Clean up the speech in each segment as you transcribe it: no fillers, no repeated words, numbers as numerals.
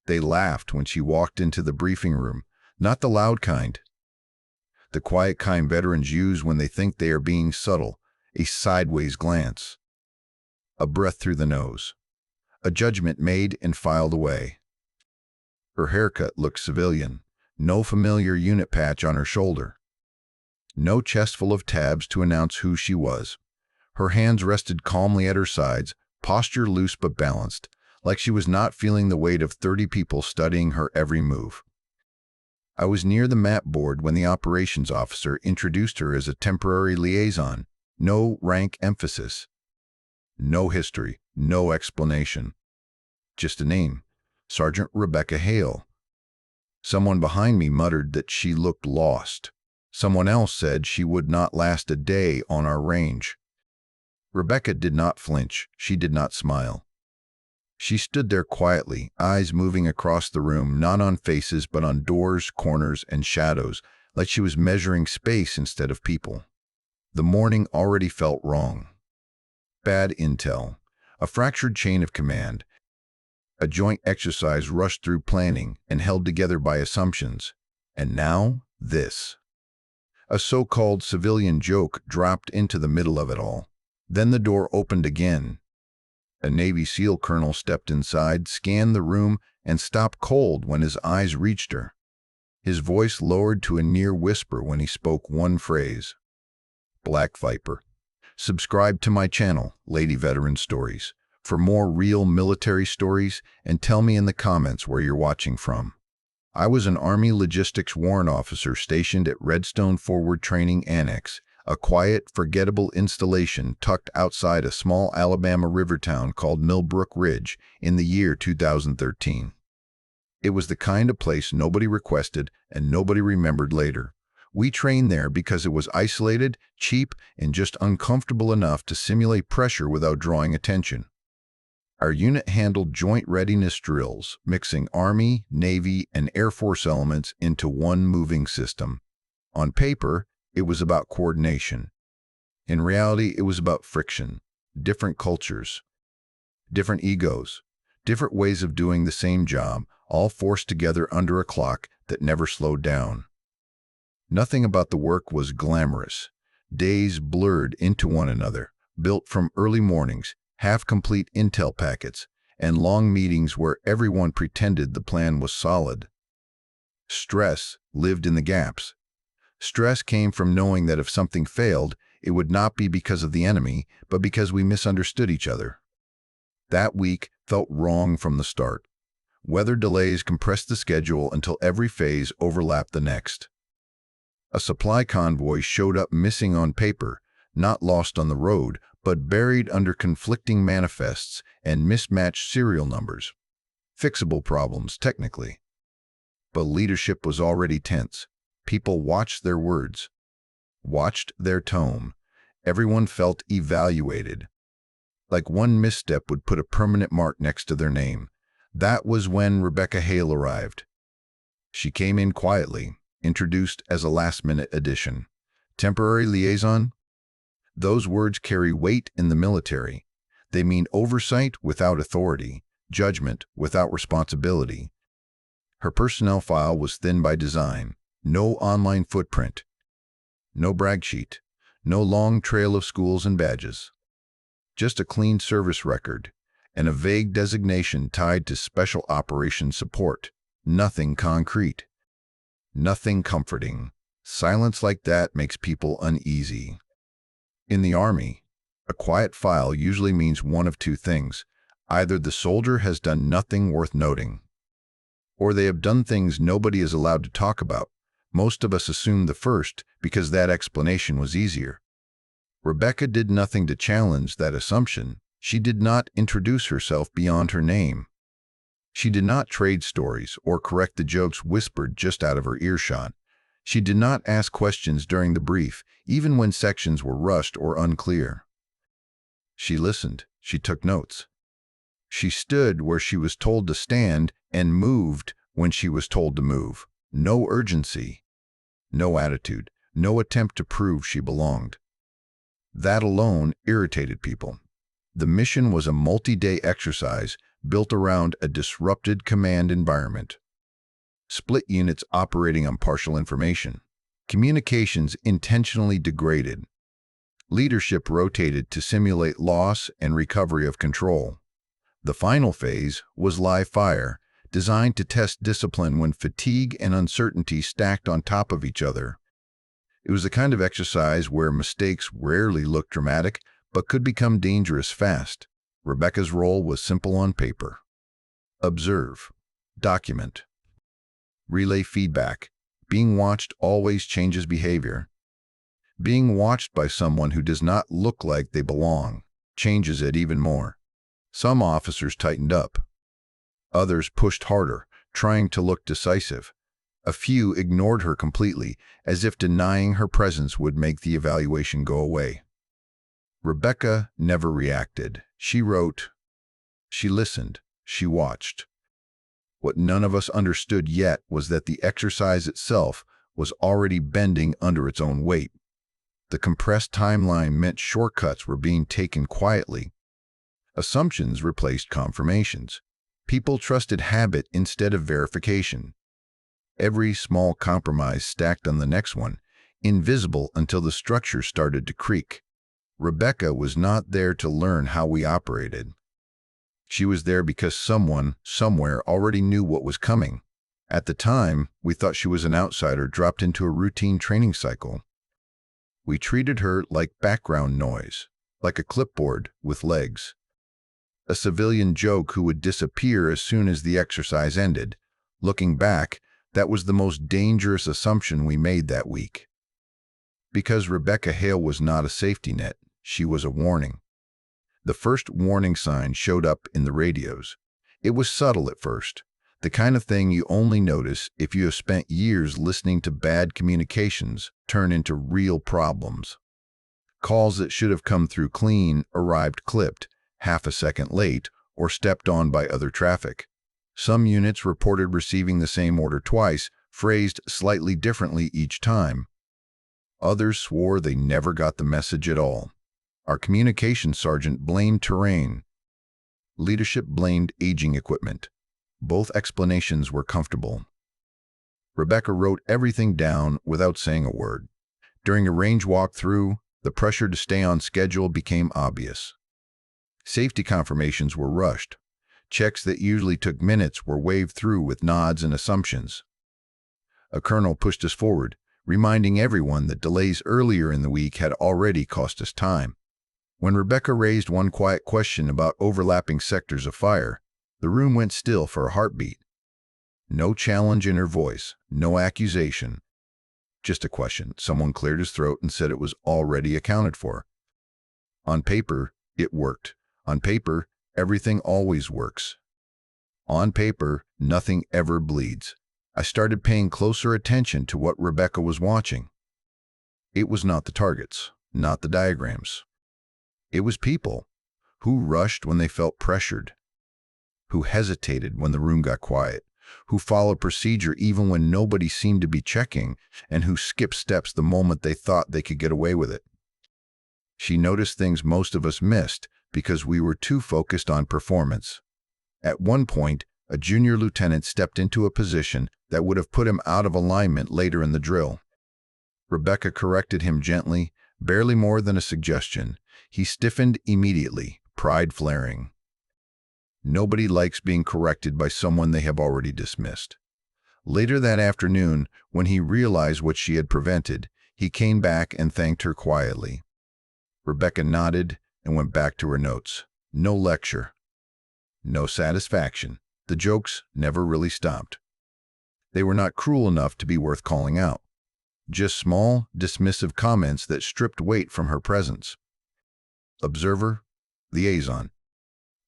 They laughed when she walked into the briefing room, not the loud kind. The quiet kind veterans use when they think they are being subtle, a sideways glance, a breath through the nose, a judgment made and filed away. Her haircut looked civilian, no familiar unit patch on her shoulder, no chest full of tabs to announce who she was. Her hands rested calmly at her sides, posture loose but balanced, like she was not feeling the weight of 30 people studying her every move. I was near the map board when the operations officer introduced her as a temporary liaison. No rank emphasis, no history, no explanation. Just a name, Sergeant Rebecca Hale. Someone behind me muttered that she looked lost. Someone else said she would not last a day on our range. Rebecca did not flinch. She did not smile. She stood there quietly, eyes moving across the room, not on faces but on doors, corners, and shadows, like she was measuring space instead of people. The morning already felt wrong. Bad intel, a fractured chain of command, a joint exercise rushed through planning and held together by assumptions. And now, this. A so-called civilian joke dropped into the middle of it all. Then the door opened again. A Navy SEAL colonel stepped inside, scanned the room, and stopped cold when his eyes reached her. His voice lowered to a near whisper when he spoke one phrase. Black Viper. Subscribe to my channel, Lady Veteran Stories, for more real military stories, and tell me in the comments where you're watching from. I was an Army Logistics Warrant Officer stationed at Redstone Forward Training Annex, a quiet, forgettable installation tucked outside a small Alabama river town called Millbrook Ridge in the year 2013. It was the kind of place nobody requested and nobody remembered later. We trained there because it was isolated, cheap, and just uncomfortable enough to simulate pressure without drawing attention. Our unit handled joint readiness drills, mixing Army, Navy, and Air Force elements into one moving system. On paper, it was about coordination. In reality, it was about friction, different cultures, different egos, different ways of doing the same job, all forced together under a clock that never slowed down. Nothing about the work was glamorous. Days blurred into one another, built from early mornings, half-complete intel packets, and long meetings where everyone pretended the plan was solid. Stress lived in the gaps. Stress came from knowing that if something failed, it would not be because of the enemy, but because we misunderstood each other. That week felt wrong from the start. Weather delays compressed the schedule until every phase overlapped the next. A supply convoy showed up missing on paper, not lost on the road, but buried under conflicting manifests and mismatched serial numbers. Fixable problems, technically. But leadership was already tense. People watched their words, watched their tone. Everyone felt evaluated. Like one misstep would put a permanent mark next to their name. That was when Rebecca Hale arrived. She came in quietly, introduced as a last-minute addition. Temporary liaison? Those words carry weight in the military. They mean oversight without authority, judgment without responsibility. Her personnel file was thin by design. No online footprint, no brag sheet, no long trail of schools and badges. Just a clean service record and a vague designation tied to special operations support. Nothing concrete, nothing comforting. Silence like that makes people uneasy. In the Army, a quiet file usually means one of two things. Either the soldier has done nothing worth noting, or they have done things nobody is allowed to talk about. Most of us assumed the first because that explanation was easier. Rebecca did nothing to challenge that assumption. She did not introduce herself beyond her name. She did not trade stories or correct the jokes whispered just out of her earshot. She did not ask questions during the brief, even when sections were rushed or unclear. She listened. She took notes. She stood where she was told to stand and moved when she was told to move. No urgency. No attitude, no attempt to prove she belonged. That alone irritated people. The mission was a multi-day exercise, built around a disrupted command environment. Split units operating on partial information. Communications intentionally degraded. Leadership rotated to simulate loss and recovery of control. The final phase was live fire, designed to test discipline when fatigue and uncertainty stacked on top of each other. It was the kind of exercise where mistakes rarely looked dramatic, but could become dangerous fast. Rebecca's role was simple on paper. Observe. Document. Relay feedback. Being watched always changes behavior. Being watched by someone who does not look like they belong changes it even more. Some officers tightened up. Others pushed harder, trying to look decisive. A few ignored her completely, as if denying her presence would make the evaluation go away. Rebecca never reacted. She wrote. She listened. She watched. What none of us understood yet was that the exercise itself was already bending under its own weight. The compressed timeline meant shortcuts were being taken quietly. Assumptions replaced confirmations. People trusted habit instead of verification. Every small compromise stacked on the next one, invisible until the structure started to creak. Rebecca was not there to learn how we operated. She was there because someone, somewhere, already knew what was coming. At the time, we thought she was an outsider dropped into a routine training cycle. We treated her like background noise, like a clipboard with legs. A civilian joke who would disappear as soon as the exercise ended. Looking back, that was the most dangerous assumption we made that week. Because Rebecca Hale was not a safety net, she was a warning. The first warning sign showed up in the radios. It was subtle at first, the kind of thing you only notice if you have spent years listening to bad communications turn into real problems. Calls that should have come through clean arrived clipped, half a second late, or stepped on by other traffic. Some units reported receiving the same order twice, phrased slightly differently each time. Others swore they never got the message at all. Our communications sergeant blamed terrain. Leadership blamed aging equipment. Both explanations were comfortable. Rebecca wrote everything down without saying a word. During a range walkthrough, the pressure to stay on schedule became obvious. Safety confirmations were rushed. Checks that usually took minutes were waved through with nods and assumptions. A colonel pushed us forward, reminding everyone that delays earlier in the week had already cost us time. When Rebecca raised one quiet question about overlapping sectors of fire, the room went still for a heartbeat. No challenge in her voice, no accusation. Just a question. Someone cleared his throat and said it was already accounted for. On paper, it worked. On paper, everything always works. On paper, nothing ever bleeds. I started paying closer attention to what Rebecca was watching. It was not the targets, not the diagrams. It was people who rushed when they felt pressured, who hesitated when the room got quiet, who followed procedure even when nobody seemed to be checking, and who skipped steps the moment they thought they could get away with it. She noticed things most of us missed because we were too focused on performance. At one point, a junior lieutenant stepped into a position that would have put him out of alignment later in the drill. Rebecca corrected him gently, barely more than a suggestion. He stiffened immediately, pride flaring. Nobody likes being corrected by someone they have already dismissed. Later that afternoon, when he realized what she had prevented, he came back and thanked her quietly. Rebecca nodded and went back to her notes. No lecture. No satisfaction. The jokes never really stopped. They were not cruel enough to be worth calling out. Just small, dismissive comments that stripped weight from her presence. Observer, liaison,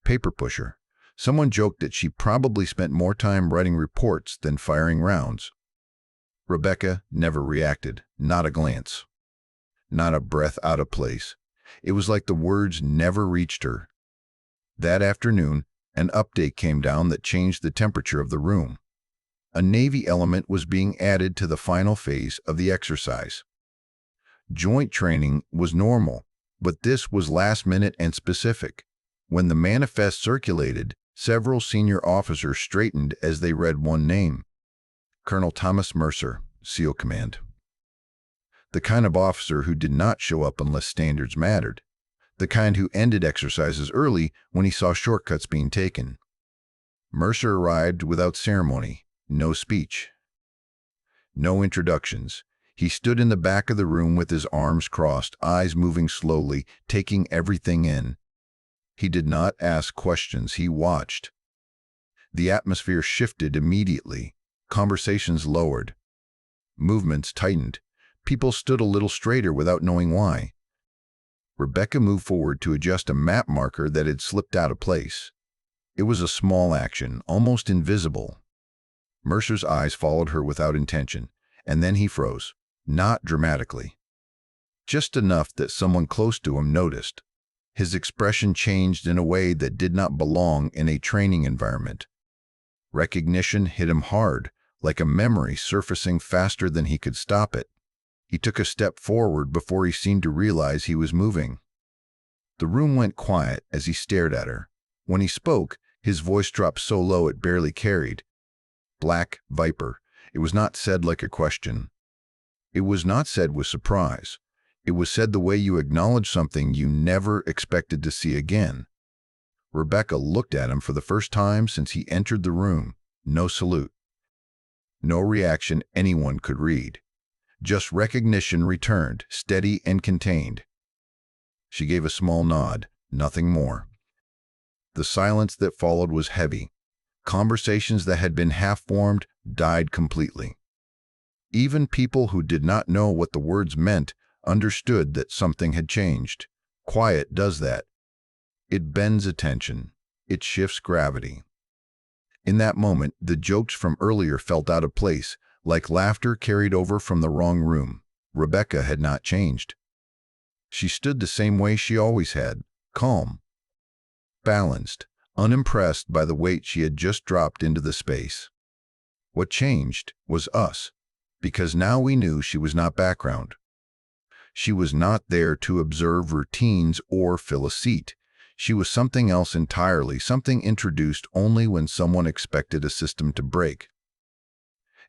paper pusher. Someone joked that she probably spent more time writing reports than firing rounds. Rebecca never reacted, not a glance, not a breath out of place. It was like the words never reached her. That afternoon, an update came down that changed the temperature of the room. A Navy element was being added to the final phase of the exercise. Joint training was normal, but this was last minute and specific. When the manifest circulated, Several senior officers straightened as they read one name: Colonel Thomas Mercer, SEAL Command. The kind of officer who did not show up unless standards mattered. The kind who ended exercises early when he saw shortcuts being taken. Mercer arrived without ceremony, no speech, no introductions. He stood in the back of the room with his arms crossed, eyes moving slowly, taking everything in. He did not ask questions, he watched. The atmosphere shifted immediately. Conversations lowered. Movements tightened. People stood a little straighter without knowing why. Rebecca moved forward to adjust a map marker that had slipped out of place. It was a small action, almost invisible. Mercer's eyes followed her without intention, and then he froze. Not dramatically. Just enough that someone close to him noticed. His expression changed in a way that did not belong in a training environment. Recognition hit him hard, like a memory surfacing faster than he could stop it. He took a step forward before he seemed to realize he was moving. The room went quiet as he stared at her. When he spoke, his voice dropped so low it barely carried. Black Viper. It was not said like a question. It was not said with surprise. It was said the way you acknowledge something you never expected to see again. Rebecca looked at him for the first time since he entered the room. No salute. No reaction anyone could read. Just recognition returned, steady and contained. She gave a small nod, nothing more. The silence that followed was heavy. Conversations that had been half-formed died completely. Even people who did not know what the words meant understood that something had changed. Quiet does that. It bends attention. It shifts gravity. In that moment, the jokes from earlier felt out of place, like laughter carried over from the wrong room. Rebecca had not changed. She stood the same way she always had, calm, balanced, unimpressed by the weight she had just dropped into the space. What changed was us, because now we knew she was not background. She was not there to observe routines or fill a seat. She was something else entirely, something introduced only when someone expected a system to break.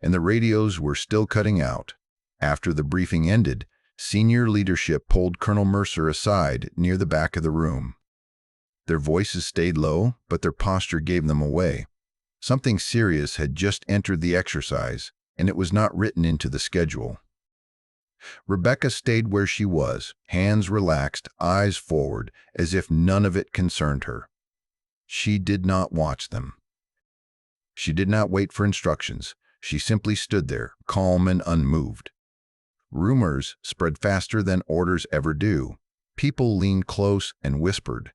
And the radios were still cutting out. After the briefing ended, senior leadership pulled Colonel Mercer aside near the back of the room. Their voices stayed low, but their posture gave them away. Something serious had just entered the exercise, and it was not written into the schedule. Rebecca stayed where she was, hands relaxed, eyes forward, as if none of it concerned her. She did not watch them. She did not wait for instructions. She simply stood there, calm and unmoved. Rumors spread faster than orders ever do. People leaned close and whispered.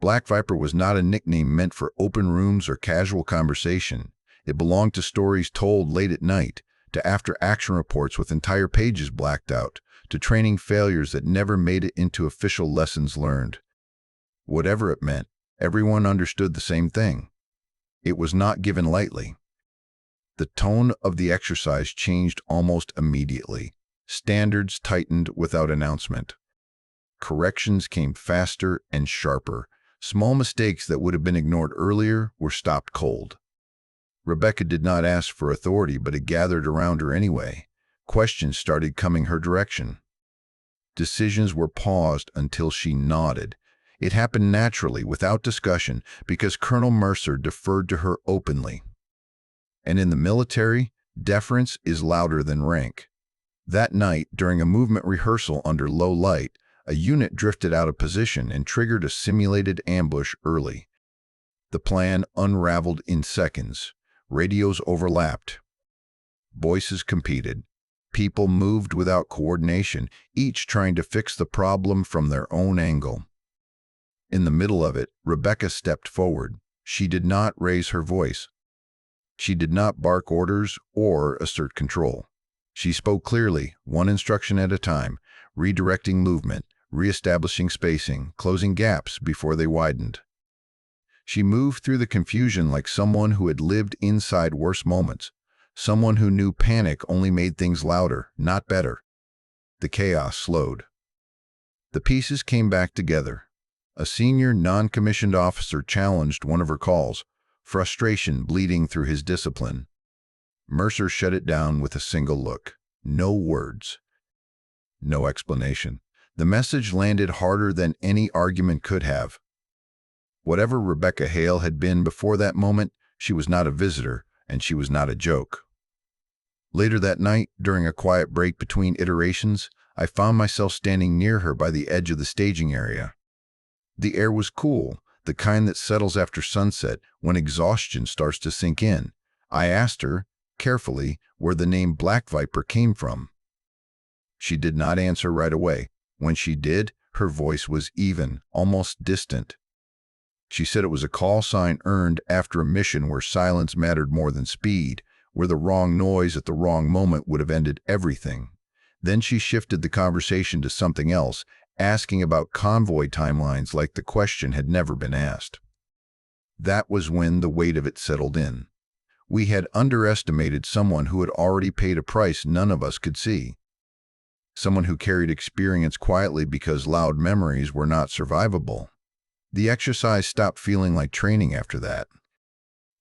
Black Viper was not a nickname meant for open rooms or casual conversation. It belonged to stories told late at night, to after-action reports with entire pages blacked out, to training failures that never made it into official lessons learned. Whatever it meant, everyone understood the same thing. It was not given lightly. The tone of the exercise changed almost immediately. Standards tightened without announcement. Corrections came faster and sharper. Small mistakes that would have been ignored earlier were stopped cold. Rebecca did not ask for authority, but it gathered around her anyway. Questions started coming her direction. Decisions were paused until she nodded. It happened naturally, without discussion, because Colonel Mercer deferred to her openly. And in the military, deference is louder than rank. That night, during a movement rehearsal under low light, a unit drifted out of position and triggered a simulated ambush early. The plan unraveled in seconds. Radios overlapped. Voices competed. People moved without coordination, each trying to fix the problem from their own angle. In the middle of it, Rebecca stepped forward. She did not raise her voice. She did not bark orders or assert control. She spoke clearly, one instruction at a time, redirecting movement, reestablishing spacing, closing gaps before they widened. She moved through the confusion like someone who had lived inside worse moments, someone who knew panic only made things louder, not better. The chaos slowed. The pieces came back together. A senior non-commissioned officer challenged one of her calls, frustration bleeding through his discipline. Mercer shut it down with a single look. No words. No explanation. The message landed harder than any argument could have. Whatever Rebecca Hale had been before that moment, she was not a visitor, and she was not a joke. Later that night, during a quiet break between iterations, I found myself standing near her by the edge of the staging area. The air was cool, the kind that settles after sunset when exhaustion starts to sink in. I asked her, carefully, where the name Black Viper came from. She did not answer right away. When she did, her voice was even, almost distant. She said it was a call sign earned after a mission where silence mattered more than speed, where the wrong noise at the wrong moment would have ended everything. Then she shifted the conversation to something else, asking about convoy timelines like the question had never been asked. That was when the weight of it settled in. We had underestimated someone who had already paid a price none of us could see. Someone who carried experience quietly because loud memories were not survivable. The exercise stopped feeling like training after that.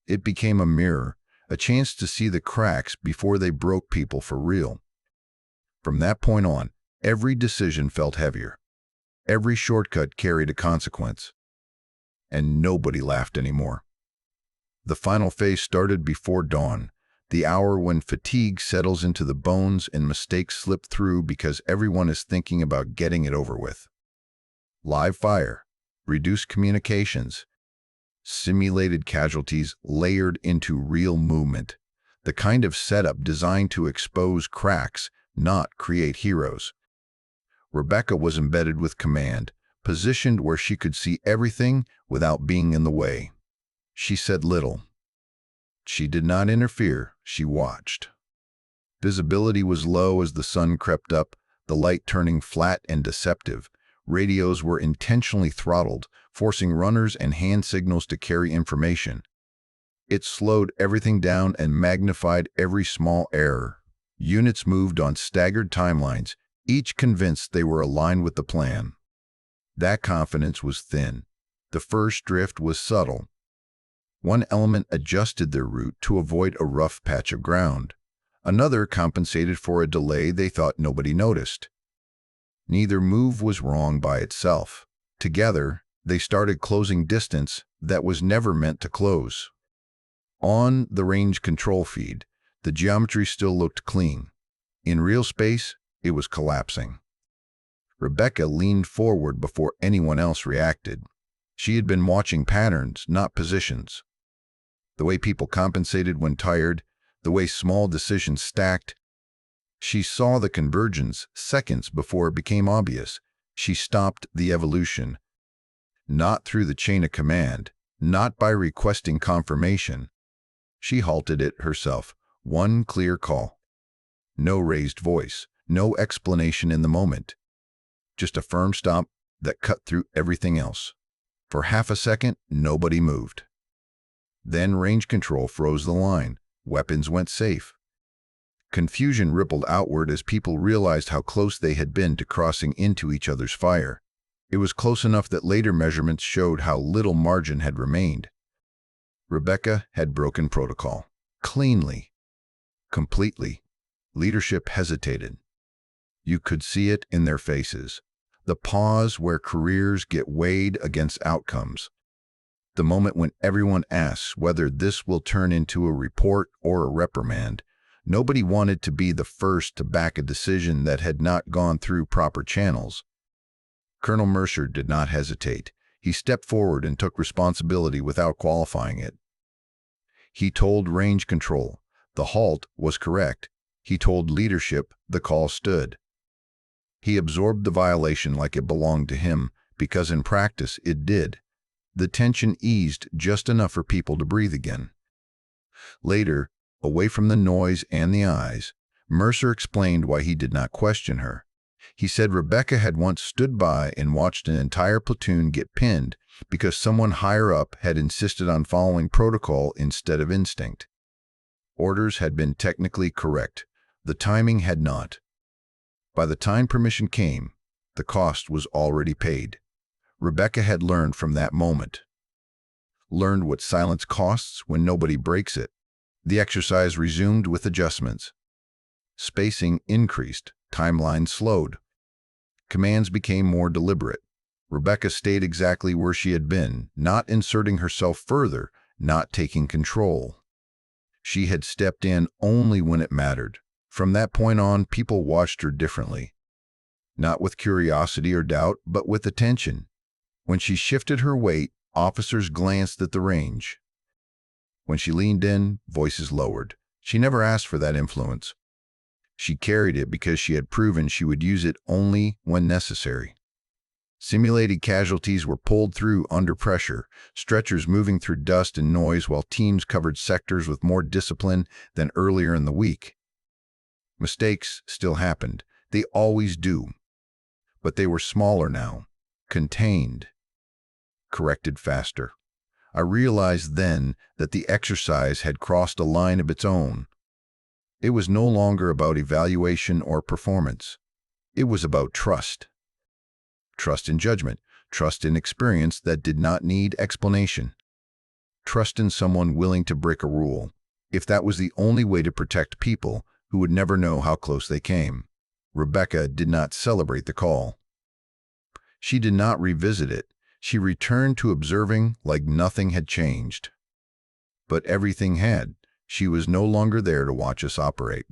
It became a mirror, a chance to see the cracks before they broke people for real. From that point on, every decision felt heavier. Every shortcut carried a consequence. And nobody laughed anymore. The final phase started before dawn, the hour when fatigue settles into the bones and mistakes slip through because everyone is thinking about getting it over with. Live fire, reduced communications, simulated casualties layered into real movement, the kind of setup designed to expose cracks, not create heroes. Rebecca was embedded with command, positioned where she could see everything without being in the way. She said little. She did not interfere, she watched. Visibility was low as the sun crept up, the light turning flat and deceptive. Radios were intentionally throttled, forcing runners and hand signals to carry information. It slowed everything down and magnified every small error. Units moved on staggered timelines, each convinced they were aligned with the plan. That confidence was thin. The first drift was subtle. One element adjusted their route to avoid a rough patch of ground. Another compensated for a delay they thought nobody noticed. Neither move was wrong by itself. Together, they started closing distance that was never meant to close. On the range control feed, the geometry still looked clean. In real space, it was collapsing. Rebecca leaned forward before anyone else reacted. She had been watching patterns, not positions. The way people compensated when tired, the way small decisions stacked. She saw the convergence seconds before it became obvious. She stopped the evolution. Not through the chain of command, not by requesting confirmation. She halted it herself, one clear call. No raised voice, no explanation in the moment. Just a firm stop that cut through everything else. For half a second, nobody moved. Then range control froze the line. Weapons went safe. Confusion rippled outward as people realized how close they had been to crossing into each other's fire. It was close enough that later measurements showed how little margin had remained. Rebecca had broken protocol. Cleanly. Completely. Leadership hesitated. You could see it in their faces. The pause where careers get weighed against outcomes. The moment when everyone asks whether this will turn into a report or a reprimand. Nobody wanted to be the first to back a decision that had not gone through proper channels. Colonel Mercer did not hesitate. He stepped forward and took responsibility without qualifying it. He told range control the halt was correct. He told leadership the call stood. He absorbed the violation like it belonged to him, because in practice it did. The tension eased just enough for people to breathe again. Later, away from the noise and the eyes, Mercer explained why he did not question her. He said Rebecca had once stood by and watched an entire platoon get pinned because someone higher up had insisted on following protocol instead of instinct. Orders had been technically correct. The timing had not. By the time permission came, the cost was already paid. Rebecca had learned from that moment. Learned what silence costs when nobody breaks it. The exercise resumed with adjustments. Spacing increased, timelines slowed. Commands became more deliberate. Rebecca stayed exactly where she had been, not inserting herself further, not taking control. She had stepped in only when it mattered. From that point on, people watched her differently. Not with curiosity or doubt, but with attention. When she shifted her weight, officers glanced at the range. When she leaned in, voices lowered. She never asked for that influence. She carried it because she had proven she would use it only when necessary. Simulated casualties were pulled through under pressure, stretchers moving through dust and noise while teams covered sectors with more discipline than earlier in the week. Mistakes still happened. They always do. But they were smaller now, contained, corrected faster. I realized then that the exercise had crossed a line of its own. It was no longer about evaluation or performance. It was about trust. Trust in judgment, trust in experience that did not need explanation. Trust in someone willing to break a rule, if that was the only way to protect people who would never know how close they came. Rebecca did not celebrate the call. She did not revisit it. She returned to observing like nothing had changed. But everything had. She was no longer there to watch us operate.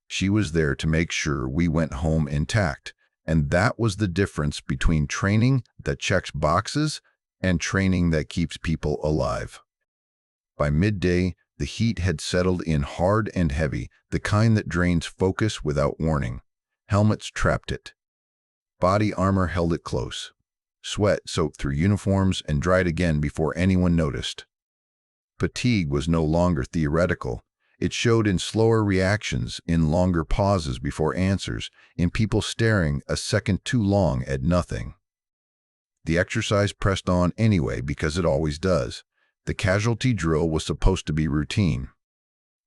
She was there to make sure we went home intact. And that was the difference between training that checks boxes and training that keeps people alive. By midday, the heat had settled in hard and heavy, the kind that drains focus without warning. Helmets trapped it. Body armor held it close. Sweat soaked through uniforms and dried again before anyone noticed. Fatigue was no longer theoretical. It showed in slower reactions, in longer pauses before answers, in people staring a second too long at nothing. The exercise pressed on anyway because it always does. The casualty drill was supposed to be routine.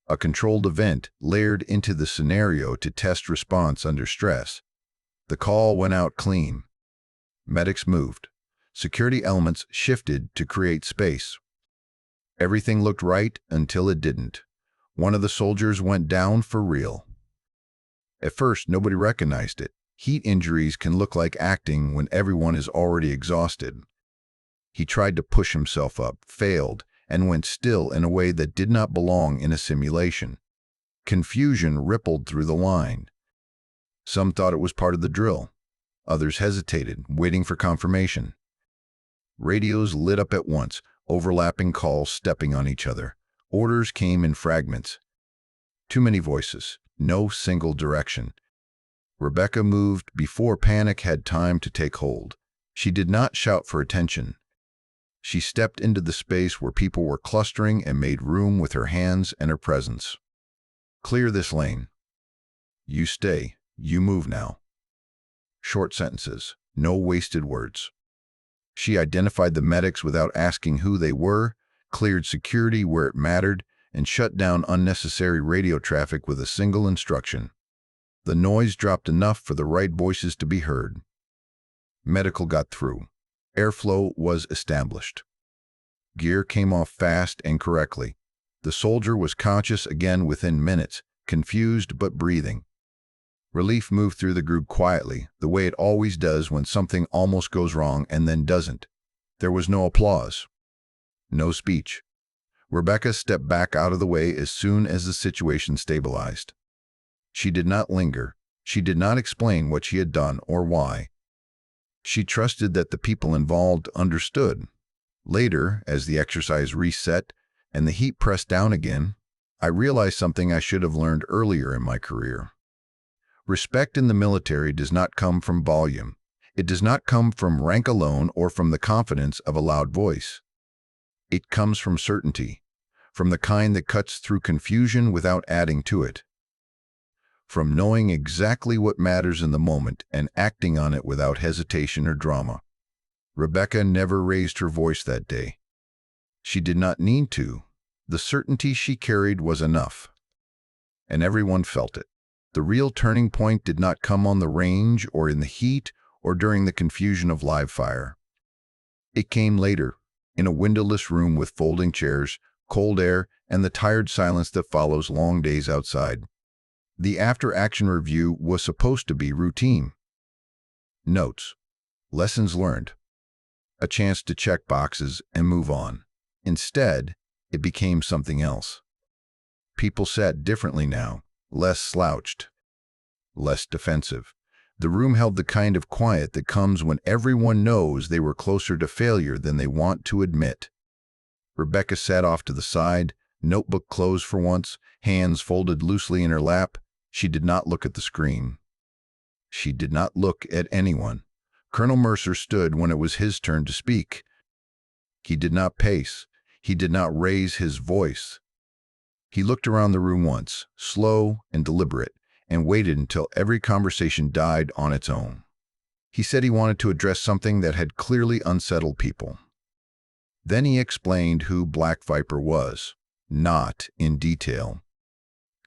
A controlled event layered into the scenario to test response under stress. The call went out clean. Medics moved. Security elements shifted to create space. Everything looked right until it didn't. One of the soldiers went down for real. At first, nobody recognized it. Heat injuries can look like acting when everyone is already exhausted. He tried to push himself up, failed, and went still in a way that did not belong in a simulation. Confusion rippled through the line. Some thought it was part of the drill. Others hesitated, waiting for confirmation. Radios lit up at once, overlapping calls stepping on each other. Orders came in fragments. Too many voices, no single direction. Rebecca moved before panic had time to take hold. She did not shout for attention. She stepped into the space where people were clustering and made room with her hands and her presence. Clear this lane. You stay. You move now. Short sentences, no wasted words. She identified the medics without asking who they were, cleared security where it mattered, and shut down unnecessary radio traffic with a single instruction. The noise dropped enough for the right voices to be heard. Medical got through. Airflow was established. Gear came off fast and correctly. The soldier was conscious again within minutes, confused but breathing. Relief moved through the group quietly, the way it always does when something almost goes wrong and then doesn't. There was no applause. No speech. Rebecca stepped back out of the way as soon as the situation stabilized. She did not linger. She did not explain what she had done or why. She trusted that the people involved understood. Later, as the exercise reset and the heat pressed down again, I realized something I should have learned earlier in my career. Respect in the military does not come from volume. It does not come from rank alone or from the confidence of a loud voice. It comes from certainty, from the kind that cuts through confusion without adding to it. From knowing exactly what matters in the moment and acting on it without hesitation or drama. Rebecca never raised her voice that day. She did not need to. The certainty she carried was enough. And everyone felt it. The real turning point did not come on the range or in the heat or during the confusion of live fire. It came later, in a windowless room with folding chairs, cold air, and the tired silence that follows long days outside. The after-action review was supposed to be routine. Notes, lessons learned, a chance to check boxes and move on. Instead, it became something else. People sat differently now, less slouched, less defensive. The room held the kind of quiet that comes when everyone knows they were closer to failure than they want to admit. Rebecca sat off to the side, notebook closed for once, hands folded loosely in her lap. She did not look at the screen. She did not look at anyone. Colonel Mercer stood when it was his turn to speak. He did not pace. He did not raise his voice. He looked around the room once, slow and deliberate, and waited until every conversation died on its own. He said he wanted to address something that had clearly unsettled people. Then he explained who Black Viper was, not in detail,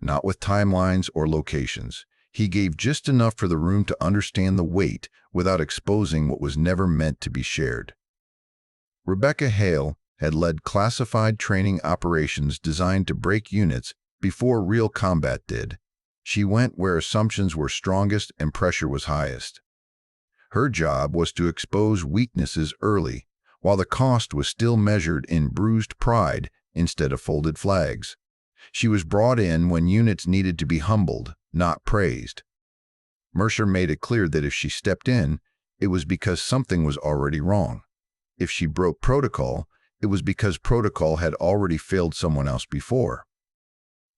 not with timelines or locations. He gave just enough for the room to understand the weight without exposing what was never meant to be shared. Rebecca Hale had led classified training operations designed to break units before real combat did. She went where assumptions were strongest and pressure was highest. Her job was to expose weaknesses early, while the cost was still measured in bruised pride instead of folded flags. She was brought in when units needed to be humbled, not praised. Mercer made it clear that if she stepped in, it was because something was already wrong. If she broke protocol, it was because protocol had already failed someone else before.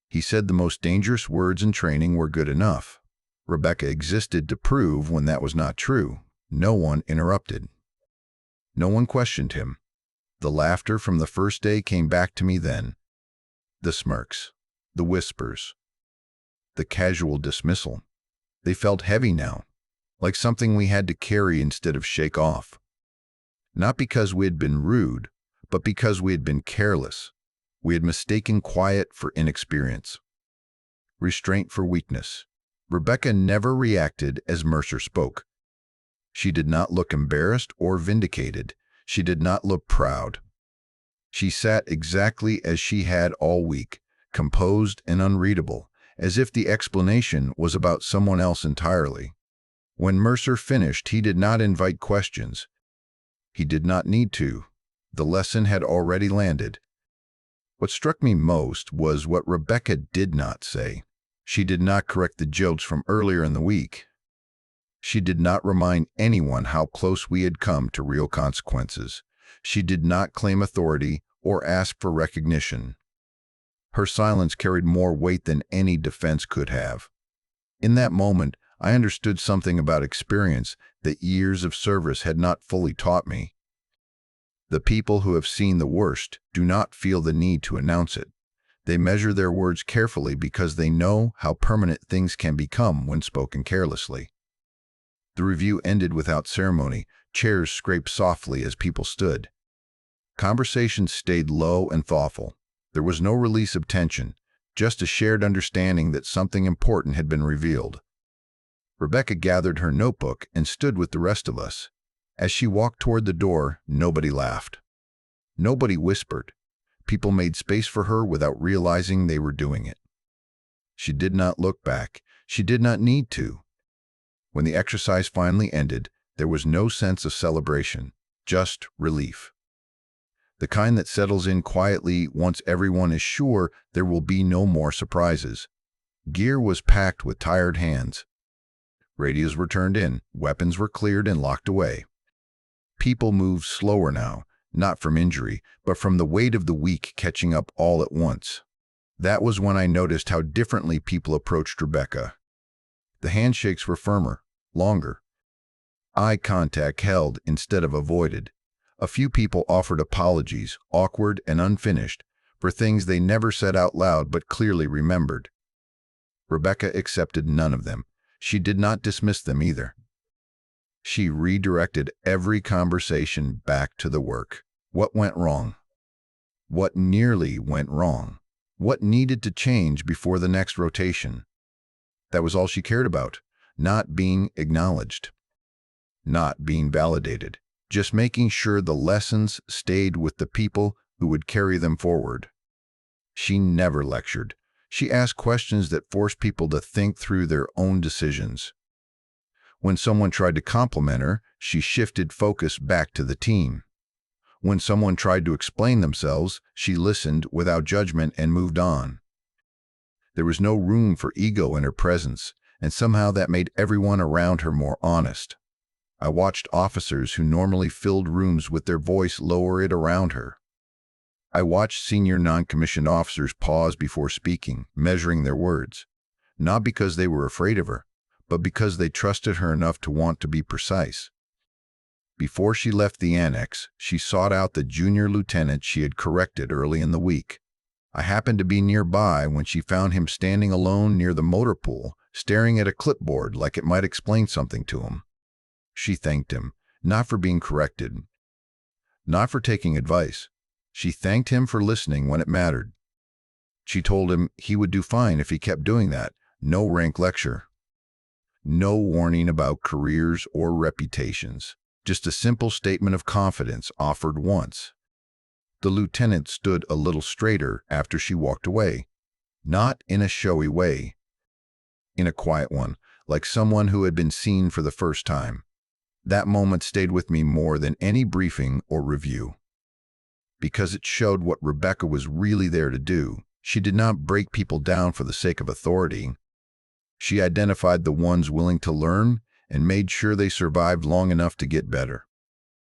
He said the most dangerous words in training were good enough. Rebecca existed to prove when that was not true. No one interrupted. No one questioned him. The laughter from the first day came back to me then. The smirks, the whispers, the casual dismissal. They felt heavy now, like something we had to carry instead of shake off. Not because we had been rude, but because we had been careless. We had mistaken quiet for inexperience, restraint for weakness. Rebecca never reacted as Mercer spoke. She did not look embarrassed or vindicated. She did not look proud. She sat exactly as she had all week, composed and unreadable, as if the explanation was about someone else entirely. When Mercer finished, he did not invite questions. He did not need to. The lesson had already landed. What struck me most was what Rebecca did not say. She did not correct the jokes from earlier in the week. She did not remind anyone how close we had come to real consequences. She did not claim authority or ask for recognition. Her silence carried more weight than any defense could have. In that moment, I understood something about experience that years of service had not fully taught me. The people who have seen the worst do not feel the need to announce it. They measure their words carefully because they know how permanent things can become when spoken carelessly. The review ended without ceremony. Chairs scraped softly as people stood. Conversations stayed low and thoughtful. There was no release of tension, just a shared understanding that something important had been revealed. Rebecca gathered her notebook and stood with the rest of us. As she walked toward the door, nobody laughed. Nobody whispered. People made space for her without realizing they were doing it. She did not look back. She did not need to. When the exercise finally ended, there was no sense of celebration, just relief. The kind that settles in quietly once everyone is sure there will be no more surprises. Gear was packed with tired hands. Radios were turned in, weapons were cleared and locked away. People moved slower now, not from injury, but from the weight of the week catching up all at once. That was when I noticed how differently people approached Rebecca. The handshakes were firmer, longer. Eye contact held instead of avoided. A few people offered apologies, awkward and unfinished, for things they never said out loud but clearly remembered. Rebecca accepted none of them. She did not dismiss them either. She redirected every conversation back to the work. What went wrong? What nearly went wrong? What needed to change before the next rotation? That was all she cared about, not being acknowledged. not being validated, just making sure the lessons stayed with the people who would carry them forward. She never lectured. She asked questions that forced people to think through their own decisions. When someone tried to compliment her, she shifted focus back to the team. When someone tried to explain themselves, she listened without judgment and moved on. There was no room for ego in her presence, and somehow that made everyone around her more honest. I watched officers who normally filled rooms with their voice lower it around her. I watched senior non-commissioned officers pause before speaking, measuring their words, not because they were afraid of her, but because they trusted her enough to want to be precise. Before she left the annex, she sought out the junior lieutenant she had corrected early in the week. I happened to be nearby when she found him standing alone near the motor pool, staring at a clipboard like it might explain something to him. She thanked him, not for being corrected, not for taking advice. She thanked him for listening when it mattered. She told him he would do fine if he kept doing that. No rank lecture. No warning about careers or reputations. Just a simple statement of confidence offered once. The lieutenant stood a little straighter after she walked away. Not in a showy way. In a quiet one, like someone who had been seen for the first time. That moment stayed with me more than any briefing or review. Because it showed what Rebecca was really there to do. She did not break people down for the sake of authority. She identified the ones willing to learn and made sure they survived long enough to get better.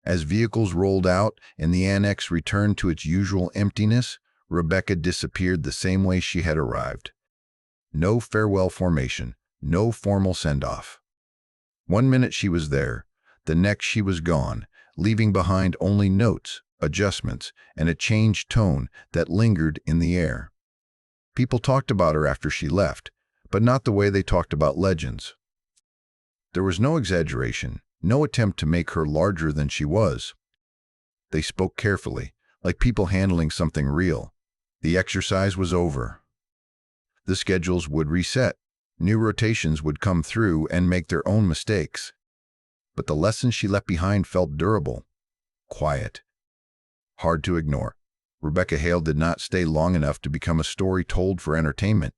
As vehicles rolled out and the annex returned to its usual emptiness, Rebecca disappeared the same way she had arrived. No farewell formation, no formal send-off. One minute she was there, the next she was gone, leaving behind only notes, adjustments, and a changed tone that lingered in the air. People talked about her after she left, but not the way they talked about legends. There was no exaggeration, no attempt to make her larger than she was. They spoke carefully, like people handling something real. The exercise was over. The schedules would reset. New rotations would come through and make their own mistakes. But the lessons she left behind felt durable, quiet, hard to ignore. Rebecca Hale did not stay long enough to become a story told for entertainment.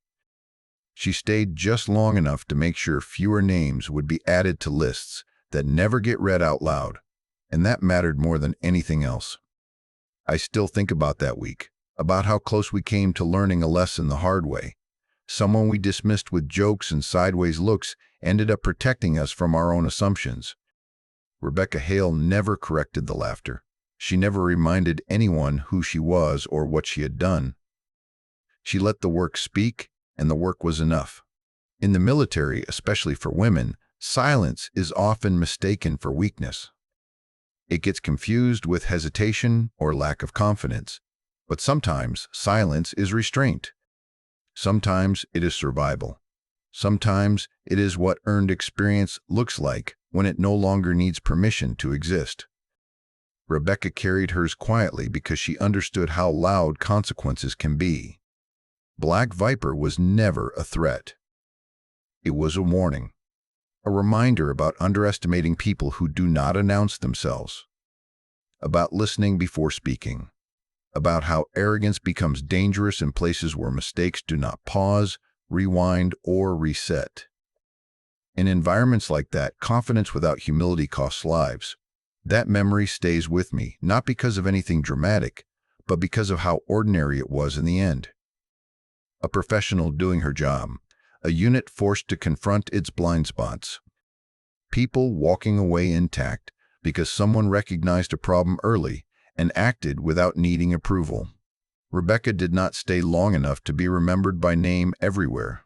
She stayed just long enough to make sure fewer names would be added to lists that never get read out loud, and that mattered more than anything else. I still think about that week, about how close we came to learning a lesson the hard way. Someone we dismissed with jokes and sideways looks ended up protecting us from our own assumptions. Rebecca Hale never corrected the laughter. She never reminded anyone who she was or what she had done. She let the work speak, and the work was enough. In the military, especially for women, silence is often mistaken for weakness. It gets confused with hesitation or lack of confidence. But sometimes silence is restraint. Sometimes it is survival. Sometimes it is what earned experience looks like when it no longer needs permission to exist. Rebecca carried hers quietly because she understood how loud consequences can be. Black Viper was never a threat. It was a warning, a reminder about underestimating people who do not announce themselves, about listening before speaking, about how arrogance becomes dangerous in places where mistakes do not pause, rewind, or reset. In environments like that, confidence without humility costs lives. That memory stays with me, not because of anything dramatic, but because of how ordinary it was in the end. A professional doing her job, a unit forced to confront its blind spots. People walking away intact because someone recognized a problem early and acted without needing approval. Rebecca did not stay long enough to be remembered by name everywhere.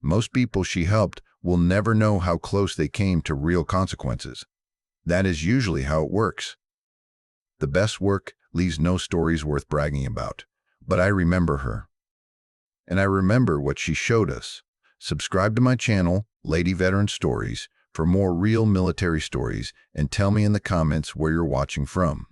Most people she helped will never know how close they came to real consequences. That is usually how it works. The best work leaves no stories worth bragging about, but I remember her. And I remember what she showed us. Subscribe to my channel, Lady Veteran Stories, for more real military stories, and tell me in the comments where you're watching from.